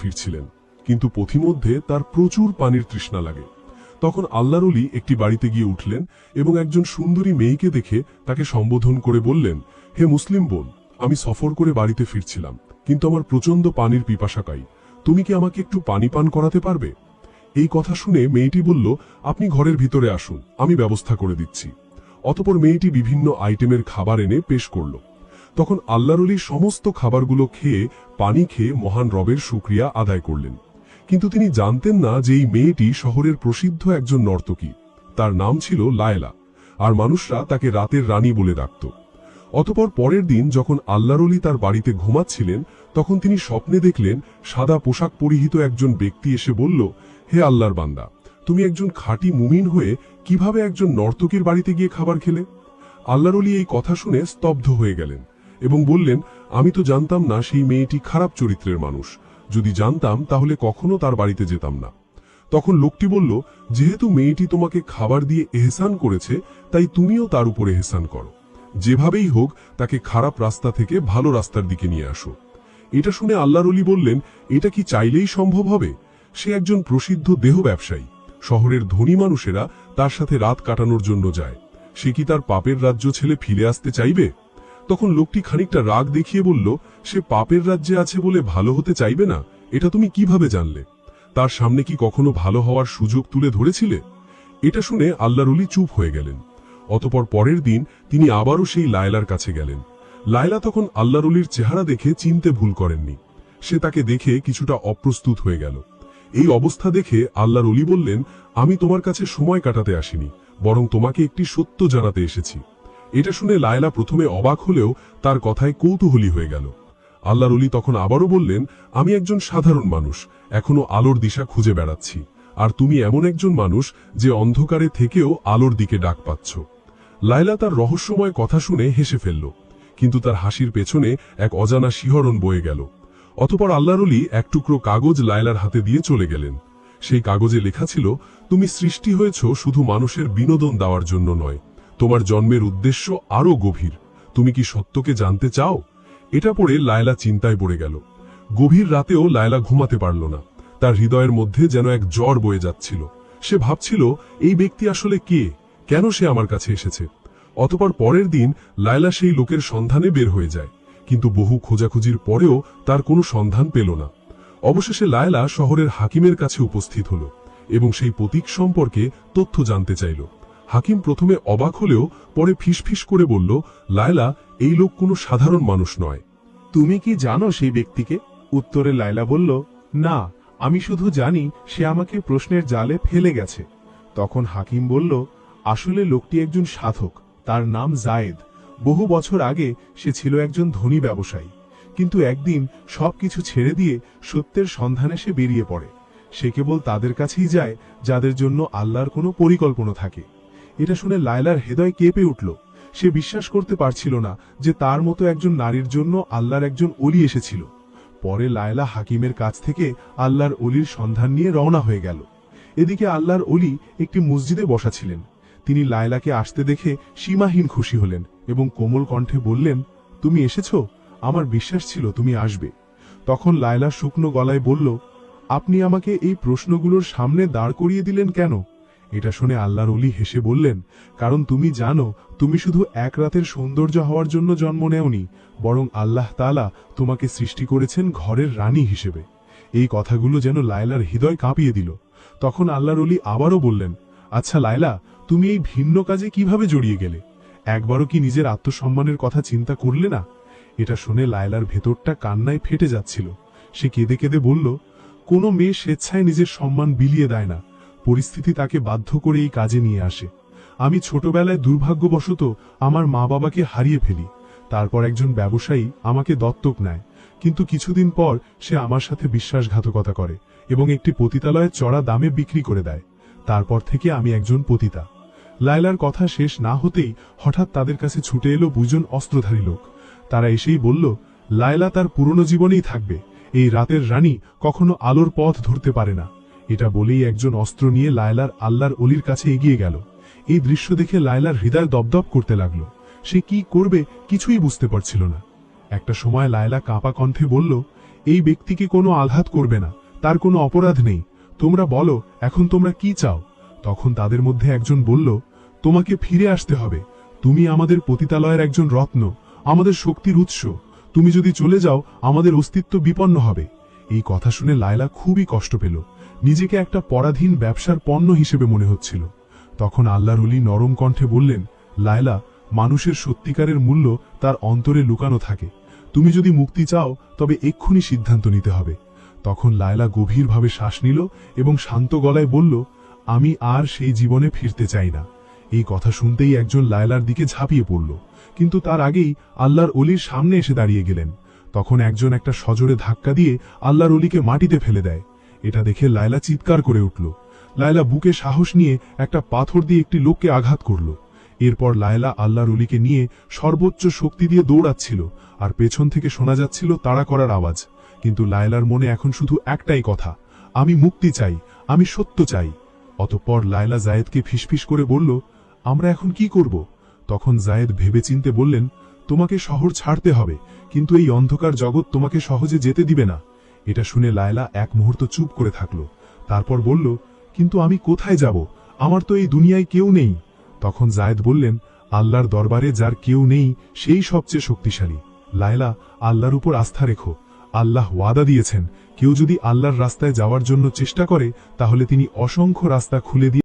ফিরছিলেন, কিন্তু পথিমধ্যে তার প্রচুর পানির তৃষ্ণা লাগে। তখন আল্লাহর ওলি একটি বাড়িতে গিয়ে উঠলেন এবং একজন সুন্দরী মেয়েকে দেখে তাকে সম্বোধন করে বললেন, হে মুসলিম বোন, আমি সফর করে বাড়িতে ফিরছিলাম, কিন্তু আমার প্রচন্ড পানির পিপাসা পাই, তুমি কি আমাকে একটু পানি পান করাতে পারবে? এই কথা শুনে মেয়েটি বলল, আপনি ঘরের ভিতরে আসুন, আমি ব্যবস্থা করে দিচ্ছি। অতঃপর মেয়েটি বিভিন্ন আইটেমের খাবার এনে পেশ করল। তখন আল্লাহর ওলি সমস্ত খাবারগুলো খেয়ে পানি খেয়ে মহান রবের শুকরিয়া আদায় করলেন। কিন্তু তিনি জানতেন না যে এই মেয়েটি শহরের প্রসিদ্ধ একজন নর্তকী। তার নাম ছিল লায়লা, আর মানুষরা তাকে রাতের রানী বলে ডাকত। অতঃপর পরের দিন যখন আল্লাহর ওলি তার বাড়িতে ঘুমাচ্ছিলেন, তখন তিনি স্বপ্নে দেখলেন সাদা পোশাক পরিহিত একজন ব্যক্তি এসে বলল, হে আল্লাহর বান্দা, তুমি একজন খাঁটি মুমিন হয়ে কিভাবে একজন নর্তকীর বাড়িতে গিয়ে খাবার খেলে? আল্লাহর ওলি এই কথা শুনে স্তব্ধ হয়ে গেলেন এবং বললেন, আমি তো জানতাম না সেই মেয়েটি খারাপ চরিত্রের মানুষ, যদি জানতাম তাহলে কখনো তার বাড়িতে যেতাম না। তখন লোকটি বলল, যেহেতু মেয়েটি তোমাকে খাবার দিয়ে এহসান করেছে, তাই তুমিও তার উপরে এহসান করো, যেভাবেই হোক তাকে খারাপ রাস্তা থেকে ভালো রাস্তার দিকে নিয়ে আসো। এটা শুনে আল্লাহর ওলি বললেন, এটা কি চাইলেই সম্ভব হবে? সে একজন প্রসিদ্ধ দেহ ব্যবসায়ী, শহরের ধনী মানুষেরা তার সাথে রাত কাটানোর জন্য যায়, সে কি তার পাপের রাজ্য ছেলে ফিরে আসতে চাইবে? তখন লোকটি খানিকটা রাগ দেখিয়ে বলল, সে পাপের রাজ্যে আছে বলে ভালো হতে চাইবে না, এটা তুমি কিভাবে জানলে? তার সামনে কি কখনো ভালো হওয়ার সুযোগ তুলে ধরেছিলে? এটা শুনে আল্লাহর ওলি চুপ হয়ে গেলেন। অতঃপর পরের দিন তিনি আবারও সেই লায়লার কাছে গেলেন। লায়লা তখন আল্লাহর ওলির চেহারা দেখে চিনতে ভুল করেননি। সে তাকে দেখে কিছুটা অপ্রস্তুত হয়ে গেল। এই অবস্থা দেখে আল্লাহর ওলি বললেন, আমি তোমার কাছে সময় কাটাতে আসিনি, বরং তোমাকে একটি সত্য জানাতে এসেছি। এটা শুনে লায়লা প্রথমে অবাক হলেও তার কথায় কৌতূহলী হয়ে গেল। আল্লাহর ওলি তখন আবারও বললেন, আমি একজন সাধারণ মানুষ, এখনো আলোর দিশা খুঁজে বেড়াচ্ছি, আর তুমি এমন একজন মানুষ যে অন্ধকারে থেকেও আলোর দিকে ডাক পাচ্ছ। লায়লা তার রহস্যময় কথা শুনে হেসে ফেলল, কিন্তু তার হাসির পেছনে এক অজানা শিহরণ বয়ে গেল। অতঃপর আল্লাহর ওলি এক টুকরো কাগজ লায়লার হাতে দিয়ে চলে গেলেন। সেই কাগজে লেখা ছিল, তুমি সৃষ্টি হয়েছ শুধু মানুষের বিনোদন দেওয়ার জন্য নয়, তোমার জন্মের উদ্দেশ্য আরো গভীর, তুমি কি সত্যকে জানতে চাও? এটা পড়ে লায়লা চিন্তায় পড়ে গেল। গভীর রাতেও লায়লা ঘুমাতে পারল না, তার হৃদয়ের মধ্যে যেন এক জ্বর বয়ে যাচ্ছিল। সে ভাবছিল, এই ব্যক্তি আসলে কে, কেন সে আমার কাছে এসেছে? অতঃপর পরের দিন লায়লা সেই লোকের সন্ধানে বের হয়ে যায়, কিন্তু বহু খোঁজাখুঁজির পরেও তার কোনো সন্ধান পেল না। অবশেষে লায়লা শহরের হাকিমের কাছে উপস্থিত হল এবং সেই প্রতীক সম্পর্কে তথ্য জানতে চাইল। হাকিম প্রথমে অবাক হলেও পরে ফিসফিস করে বলল, লায়লা, এই লোক কোনো সাধারণ মানুষ নয়। তুমি কি জানো সেই ব্যক্তিকে? উত্তরে লায়লা বলল, না, আমি শুধু জানি সে আমাকে প্রশ্নের জালে ফেলে গেছে। তখন হাকিম বলল, আসলে লোকটি একজন সাধক, তার নাম জায়েদ। বহু বছর আগে সে ছিল একজন ধনী ব্যবসায়ী, কিন্তু একদিন সবকিছু ছেড়ে দিয়ে সত্যের সন্ধানে সে বেরিয়ে পড়ে। সে কেবল তাদের কাছেই যায় যাদের জন্য আল্লাহর কোনো পরিকল্পনা থাকে। এটা শুনে লায়লার হৃদয় কেঁপে উঠল। সে বিশ্বাস করতে পারছিল না যে তার মতো একজন নারীর জন্য আল্লাহর একজন ওলি এসেছিল। পরে লায়লা হাকিমের কাছ থেকে আল্লাহর ওলির সন্ধান নিয়ে রওনা হয়ে গেল। এদিকে আল্লাহর ওলি একটি মসজিদে বসা ছিলেন। তিনি লায়লাকে আসতে দেখে সীমাহীন খুশি হলেন এবং কোমল কণ্ঠে বললেন, তুমি এসেছ, আমার বিশ্বাস ছিল তুমি আসবে। তখন লায়লা শুকনো গলায় বলল, আপনি আমাকে এই প্রশ্নগুলোর সামনে দাঁড় করিয়ে দিলেন কেন? এটা শুনে আল্লাহর ওলি হেসে বললেন, কারণ তুমি জানো তুমি শুধু এক রাতের সৌন্দর্য হওয়ার জন্য জন্ম নেওনি, বরং আল্লাহ তাআলা তোমাকে সৃষ্টি করেছেন ঘরের রানী হিসেবে। এই কথাগুলো যেন লায়লার হৃদয় কাঁপিয়ে দিল। তখন আল্লাহর ওলি আবারও বললেন, আচ্ছা লায়লা, তুমি এই ভিন্ন কাজে কিভাবে জড়িয়ে গেলে? একবারও কি নিজের আত্মসম্মানের কথা চিন্তা করলে না? এটা শুনে লায়লার ভেতরটা কান্নায় ফেটে যাচ্ছিল। সে কেঁদে কেঁদে বলল, কোনো মেয়ে স্বেচ্ছায় নিজের সম্মান বিলিয়ে দেয় না, পরিস্থিতি তাকে বাধ্য করে এই কাজে নিয়ে আসে। আমি ছোটবেলায় দুর্ভাগ্যবশত আমার মা বাবাকে হারিয়ে ফেলি। তারপর একজন ব্যবসায়ী আমাকে দত্তক নেয়, কিন্তু কিছুদিন পর সে আমার সাথে বিশ্বাসঘাতকতা করে এবং একটি পতিতালয়ে চড়া দামে বিক্রি করে দেয়। তারপর থেকে আমি একজন পতিতা। লায়লার কথা শেষ না হতেই হঠাৎ তাদের কাছে ছুটে এলো দুজন অস্ত্রধারী লোক। তারা এসেই বলল, লায়লা তার পুরনো জীবনেই থাকবে, এই রাতের রানী কখনো আলোর পথ ধরতে পারে না। এটা বলেই একজন অস্ত্র নিয়ে লায়লার আল্লাহর ওলির কাছে এগিয়ে গেল। এই দৃশ্য দেখে লায়লার হৃদয় দপদপ করতে লাগলো। সে কি করবে কিছুই বুঝতে পারছিল না। একটা সময় লায়লা কাঁপা কণ্ঠে বলল, এই ব্যক্তিকে কোনো আঘাত করবে না, তার কোনো অপরাধ নেই। তোমরা বলো, এখন তোমরা কি চাও? তখন তাদের মধ্যে একজন বলল, তোমাকে ফিরে আসতে হবে। তুমি আমাদের পতিতালয়ের একজন রত্ন, আমাদের শক্তির উৎস। তুমি যদি চলে যাও, আমাদের অস্তিত্ব বিপন্ন হবে। এই কথা শুনে লায়লা খুবই কষ্ট পেল। নিজেকে একটা পরাধীন ব্যবসার পণ্য হিসেবে মনে হচ্ছিল। তখন আল্লাহর ওলি নরম কণ্ঠে বললেন, লায়লা, মানুষের সত্যিকারের মূল্য তার অন্তরে লুকানো থাকে। তুমি যদি মুক্তি চাও, তবে এক্ষুনি সিদ্ধান্ত নিতে হবে। তখন লায়লা গভীরভাবে শ্বাস নিল এবং শান্ত গলায় বলল, আমি আর সেই জীবনে ফিরতে চাই না। এই কথা শুনতেই একজন লায়লার দিকে ঝাঁপিয়ে পড়ল, কিন্তু তার আগেই আল্লাহর অলির সামনে এসে দাঁড়িয়ে গেলেন। তখন একজন একটা সজোরে ধাক্কা দিয়ে আল্লাহর অলিকে মাটিতে ফেলে দেয়। এটা দেখে লায়লা চিৎকার করে উঠল। লায়লা বুকে সাহস নিয়ে একটা পাথর দিয়ে একটি লোককে আঘাত করল। এরপর লায়লা আল্লাহর অলিকে নিয়ে সর্বোচ্চ শক্তি দিয়ে দৌড়াচ্ছিল, আর পেছন থেকে শোনা যাচ্ছিল তাড়া করার আওয়াজ। কিন্তু লায়লার মনে এখন শুধু একটাই কথা, আমি মুক্তি চাই, আমি সত্য চাই। অতঃপর লায়লা জায়েদকে ফিসফিস করে বলল, আমরা এখন কি করব? তখন জায়েদ ভেবেচিন্তে বললেন, তোমাকে শহর ছাড়তে হবে, কিন্তু এই অন্ধকার জগৎ তোমাকে সহজে যেতে দিবে না। এটা শুনে লায়লা এক মুহূর্ত চুপ করে থাকল। তারপর বলল, কিন্তু আমি কোথায় যাব? আমার তো এই দুনিয়ায় কেউ নেই। তখন জায়েদ বললেন, আল্লাহর দরবারে যার কেউ নেই সেই সবচেয়ে শক্তিশালী। লায়লা, আল্লাহর উপর আস্থা রেখো। আল্লাহ ওয়াদা দিয়েছেন, কেউ যদি আল্লাহর রাস্তায় যাওয়ার জন্য চেষ্টা করে, তাহলে তিনি অসংখ্য রাস্তা খুলে দিয়ে